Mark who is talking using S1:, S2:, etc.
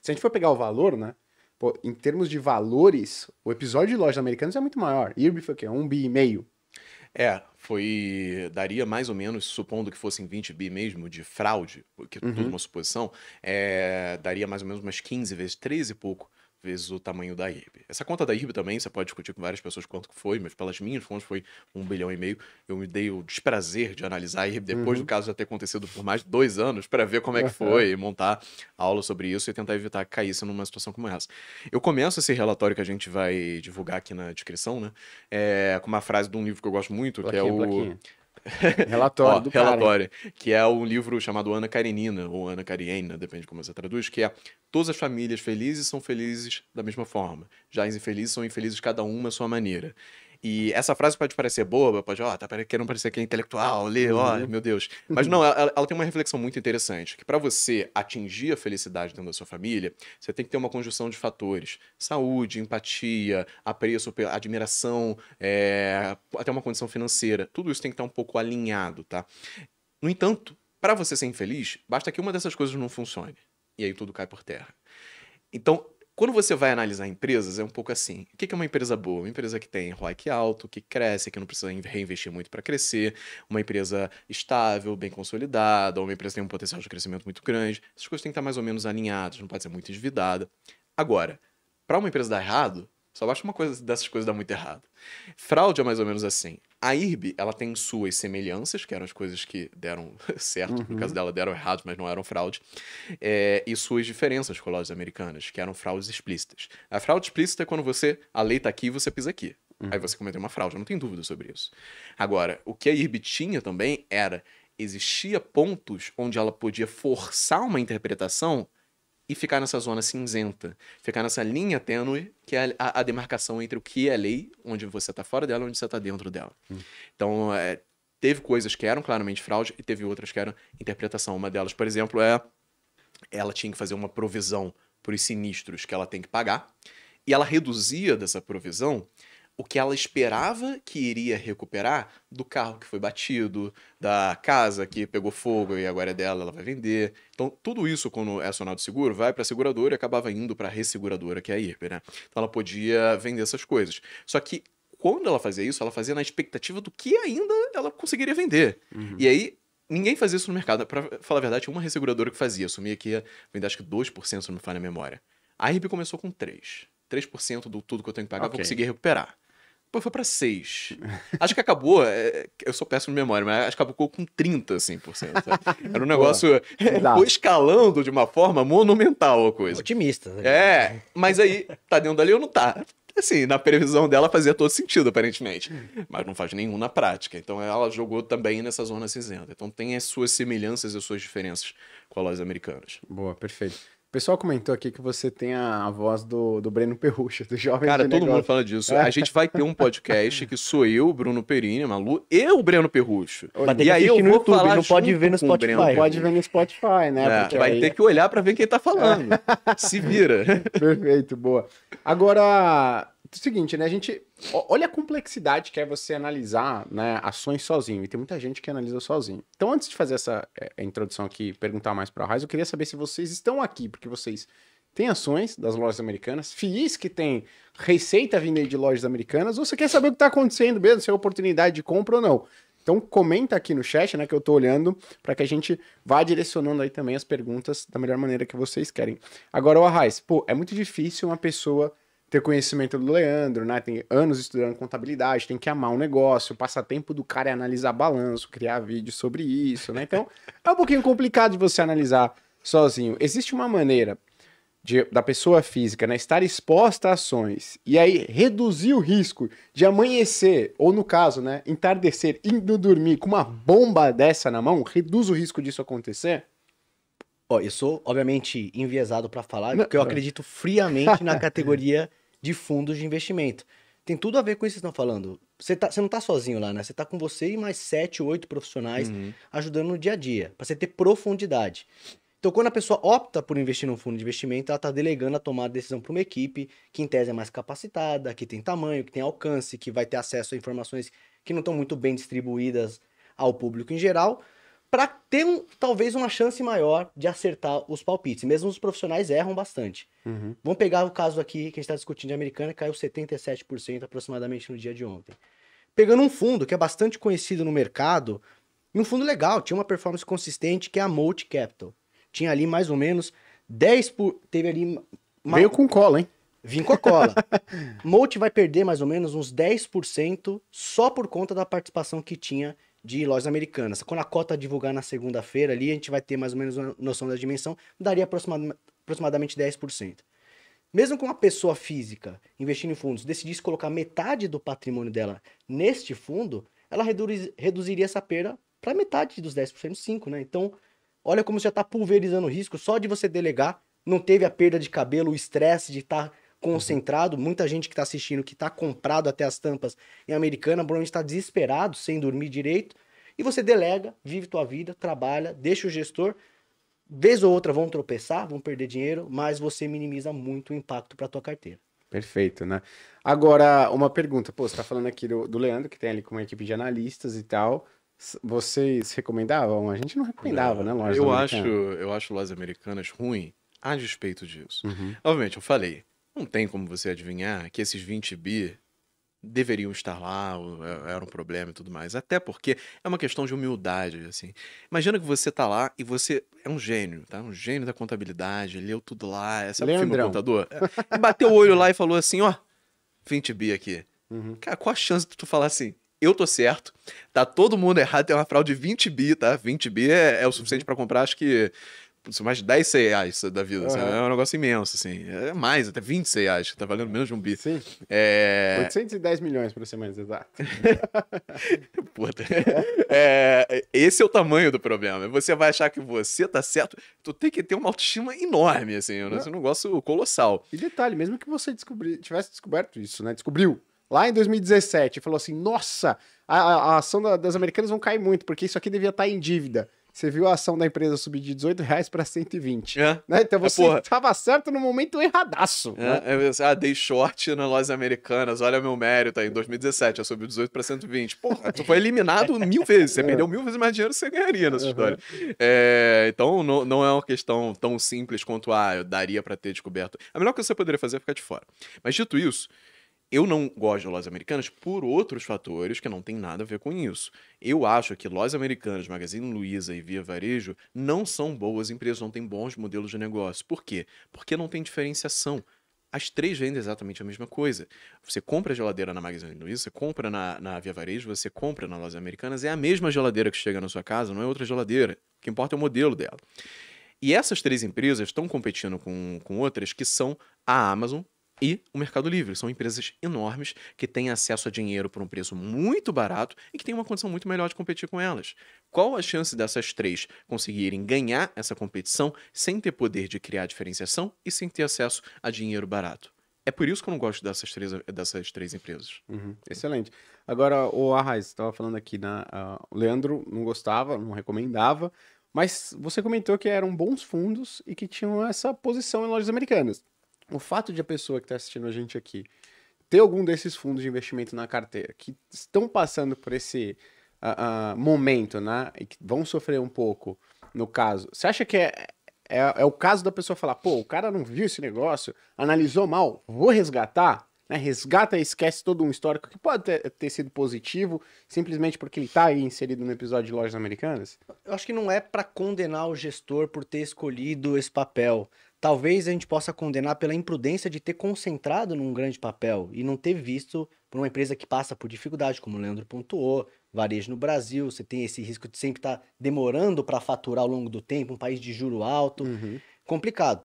S1: Se a gente for pegar o valor, né? Pô, em termos de valores, o episódio de Lojas Americanas é muito maior. IRB foi o quê? 1,5 bi.
S2: Daria mais ou menos, supondo que fossem 20 bi mesmo de fraude, que é tudo
S1: Uhum.
S2: uma suposição, daria mais ou menos umas 15 vezes, 13 e pouco vezes o tamanho da IRB. Essa conta da IRB também, você pode discutir com várias pessoas quanto que foi, mas pelas minhas fontes foi 1,5 bilhão. Eu me dei o desprazer de analisar a IRB depois do caso já ter acontecido por mais de 2 anos para ver como é que foi, e montar aula sobre isso e tentar evitar que caísse numa situação como essa. Eu começo esse relatório que a gente vai divulgar aqui na descrição, né? Com uma frase de um livro que eu gosto muito, que é
S1: Plaquinha. Relatório do cara, hein?
S2: relatório, que é um livro chamado Ana Karenina, ou Ana Karenina, depende de como você traduz, que é todas as famílias felizes são felizes da mesma forma. Já as infelizes são infelizes cada uma à sua maneira. E essa frase pode parecer boba, pode, tá querendo parecer que é intelectual, meu Deus. Mas não, ela tem uma reflexão muito interessante, que para você atingir a felicidade dentro da sua família, você tem que ter uma conjunção de fatores. Saúde, empatia, apreço, admiração, até uma condição financeira. Tudo isso tem que estar um pouco alinhado, tá? No entanto, para você ser infeliz, basta que uma dessas coisas não funcione. E aí tudo cai por terra. Então, quando você vai analisar empresas, é um pouco assim. O que é uma empresa boa? Uma empresa que tem ROIC alto, que cresce, que não precisa reinvestir muito para crescer, uma empresa estável, bem consolidada, ou uma empresa que tem um potencial de crescimento muito grande. Essas coisas têm que estar mais ou menos alinhadas, não pode ser muito endividada. Agora, para uma empresa dar errado, só basta uma coisa dessas coisas dar muito errado. Fraude é mais ou menos assim. A IRB, ela tem suas semelhanças, que eram as coisas que deram certo, no caso dela deram errado, mas não eram fraude, e suas diferenças com lojas americanas, que eram fraudes explícitas. A fraude explícita é quando a lei tá aqui e você pisa aqui. Aí você cometeu uma fraude, não tem dúvida sobre isso. Agora, o que a IRB tinha também existia pontos onde ela podia forçar uma interpretação e ficar nessa zona cinzenta, ficar nessa linha tênue, que é a demarcação entre o que é lei, onde você está fora dela e onde você está dentro dela. Então, teve coisas que eram claramente fraude e teve outras que eram interpretação. Uma delas, por exemplo, ela tinha que fazer uma provisão por os sinistros que ela tem que pagar, e ela reduzia dessa provisão o que ela esperava que iria recuperar do carro que foi batido, da casa que pegou fogo e agora é dela, ela vai vender. Então, tudo isso, quando é acionado seguro, vai para a seguradora e acabava indo para a resseguradora, que é a IRB, né? Então, ela podia vender essas coisas. Só que, quando ela fazia isso, ela fazia na expectativa do que ainda ela conseguiria vender. E aí, ninguém fazia isso no mercado. Pra falar a verdade, tinha uma resseguradora que fazia. Assumia que ia vender, acho que 2%, se não me falha a memória. A IRB começou com 3%. 3% do tudo que eu tenho que pagar, vou conseguir recuperar. Depois foi pra 6. Acho que acabou, eu sou péssimo de memória, mas acho que acabou com 30, assim, por cento. Era um negócio, foi escalando de uma forma monumental a coisa.
S3: Otimista. Né?
S2: Mas aí, tá dentro dali ou não tá? Assim, na previsão dela fazia todo sentido, aparentemente. Mas não faz nenhum na prática. Então ela jogou também nessa zona cinzenta. Então tem as suas semelhanças e as suas diferenças com as lojas americanas.
S1: Boa, perfeito. O pessoal comentou aqui que você tem a voz do Breno Perrucha, do Jovem
S2: Cara,
S1: de
S2: todo
S1: Negócio.
S2: mundo fala disso. A gente vai ter um podcast que sou eu, Bruno Perini, a Malu, e o Breno Perrucho.
S3: Vai ter
S2: E
S3: que
S2: aí eu
S3: assistir no
S2: vou
S3: YouTube,
S2: falar
S3: não pode
S2: junto
S3: ver no
S2: com o Breno
S3: Spotify.
S2: Perrucho.
S1: Pode ver no Spotify, né? Porque
S2: Vai
S1: aí-
S2: ter que olhar pra ver quem tá falando. Se vira.
S1: Perfeito, boa. Agora, é o seguinte, né? A gente. Olha a complexidade que é você analisar, né, ações sozinho. E tem muita gente que analisa sozinho. Então, antes de fazer essa introdução aqui, perguntar mais para a Raiz, eu queria saber se vocês estão aqui, porque vocês têm ações das lojas americanas, FIIs que tem receita vinda de lojas americanas, ou você quer saber o que está acontecendo mesmo, se é oportunidade de compra ou não. Então comenta aqui no chat, né, que eu tô olhando, para que a gente vá direcionando aí também as perguntas da melhor maneira que vocês querem. Agora, o Arraiz, é muito difícil uma pessoa ter conhecimento do Leandro, né, tem anos estudando contabilidade, tem que amar o negócio, o passatempo do cara é analisar balanço, criar vídeo sobre isso, né, então é um pouquinho complicado de você analisar sozinho. Existe uma maneira da pessoa física, né, estar exposta a ações e aí reduzir o risco de amanhecer, ou no caso, né, entardecer, indo dormir com uma bomba dessa na mão, reduz o risco disso acontecer?
S3: Ó, eu sou, obviamente, enviesado para falar, porque eu acredito friamente na categoria de fundos de investimento. Tem tudo a ver com isso que vocês estão falando. Você não tá sozinho lá, né? Você tá com você e mais 7, 8 profissionais ajudando no dia a dia, para você ter profundidade. Então, quando a pessoa opta por investir num fundo de investimento, ela está delegando a tomar a decisão para uma equipe que, em tese, é mais capacitada, que tem tamanho, que tem alcance, que vai ter acesso a informações que não estão muito bem distribuídas ao público em geral, para ter talvez uma chance maior de acertar os palpites. Mesmo os profissionais erram bastante. Vamos pegar o caso aqui que a gente está discutindo de Americana, caiu 77% aproximadamente no dia de ontem. Pegando um fundo que é bastante conhecido no mercado, e um fundo legal, tinha uma performance consistente, que é a Multi Capital. Tinha ali mais ou menos 10 por... Teve ali...
S1: Veio com cola, hein?
S3: Vim com a cola. Multi vai perder mais ou menos uns 10% só por conta da participação que tinha de lojas americanas. Quando a cota divulgar na segunda-feira ali, a gente vai ter mais ou menos uma noção da dimensão, daria aproximadamente 10%. Mesmo com uma pessoa física investindo em fundos decidisse colocar metade do patrimônio dela neste fundo, ela reduziria essa perda para metade dos 10%, 5%, né? Então, olha como você já está pulverizando o risco. Só de você delegar, não teve a perda de cabelo, o estresse de estar concentrado. Muita gente que está assistindo, que está comprado até as tampas em Americana, provavelmente está desesperado, sem dormir direito. E você delega, vive tua vida, trabalha, deixa o gestor. Vez ou outra vão tropeçar, vão perder dinheiro, mas você minimiza muito o impacto para tua carteira.
S1: Perfeito, né? Agora, uma pergunta. Pô, você tá falando aqui do Leandro, que tem ali com uma equipe de analistas e tal. Vocês recomendavam? A gente não recomendava, né? Lojas
S2: Eu acho lojas americanas ruim a despeito disso. Obviamente, eu falei, não tem como você adivinhar que esses 20 bi deveriam estar lá, era um problema e tudo mais. Até porque é uma questão de humildade, assim. Imagina que você tá lá e você é um gênio, tá? Um gênio da contabilidade, leu tudo lá, sabe o filme Contador? E bateu o olho lá e falou assim, ó, 20 bi aqui. Cara, qual a chance de tu falar assim, eu tô certo, tá todo mundo errado, tem uma fraude de 20 bi, tá? 20 bi é o suficiente pra comprar, acho que mais de 10 reais da vida, sabe? É um negócio imenso, assim. É mais, até 20 reais, que tá valendo menos de um bi.
S1: Sim. 810 milhões, para ser mais exato.
S2: Puta. Esse é o tamanho do problema. Você vai achar que você tá certo, tu tem que ter uma autoestima enorme, assim. Esse é um negócio colossal.
S1: E detalhe, mesmo que você tivesse descoberto isso, né? Descobriu lá em 2017 e falou assim, nossa, a ação das americanas vão cair muito, porque isso aqui devia estar em dívida. Você viu a ação da empresa subir de R$18 para 120. Né? Então você estava certo no momento erradaço. Né?
S2: Dei short nas lojas americanas, olha meu mérito aí, em 2017, eu subi de 18 para 120. Porra, tu foi eliminado 1000 vezes, você perdeu 1000 vezes mais dinheiro que você ganharia nessa história. Então não é uma questão tão simples quanto, eu daria para ter descoberto. A melhor coisa que você poderia fazer é ficar de fora. Mas dito isso, eu não gosto de lojas americanas por outros fatores que não tem nada a ver com isso. Eu acho que lojas americanas, Magazine Luiza e Via Varejo não são boas empresas, não têm bons modelos de negócio. Por quê? Porque não tem diferenciação. As três vendem exatamente a mesma coisa. Você compra a geladeira na Magazine Luiza, você compra na Via Varejo, você compra nas lojas americanas, é a mesma geladeira que chega na sua casa, não é outra geladeira. O que importa é o modelo dela. E essas três empresas estão competindo com outras que são a Amazon e o Mercado Livre. São empresas enormes que têm acesso a dinheiro por um preço muito barato e que têm uma condição muito melhor de competir com elas. Qual a chance dessas três conseguirem ganhar essa competição sem ter poder de criar diferenciação e sem ter acesso a dinheiro barato? É por isso que eu não gosto dessas três empresas.
S1: Excelente. Agora, o Arraiz, estava falando aqui, né? O Leandro não gostava, não recomendava, mas você comentou que eram bons fundos e que tinham essa posição em lojas americanas. O fato de a pessoa que está assistindo a gente aqui ter algum desses fundos de investimento na carteira que estão passando por esse momento, né, e que vão sofrer um pouco, no caso, você acha que é o caso da pessoa falar, pô, o cara não viu esse negócio, analisou mal, vou resgatar, né, resgata e esquece todo um histórico que pode ter sido positivo, simplesmente porque ele está aí inserido no episódio de lojas americanas?
S3: Eu acho que não é para condenar o gestor por ter escolhido esse papel. Talvez a gente possa condenar pela imprudência de ter concentrado num grande papel e não ter visto por uma empresa que passa por dificuldade, como o Leandro pontuou, varejo no Brasil, você tem esse risco de sempre estar demorando para faturar ao longo do tempo, um país de juro alto, complicado.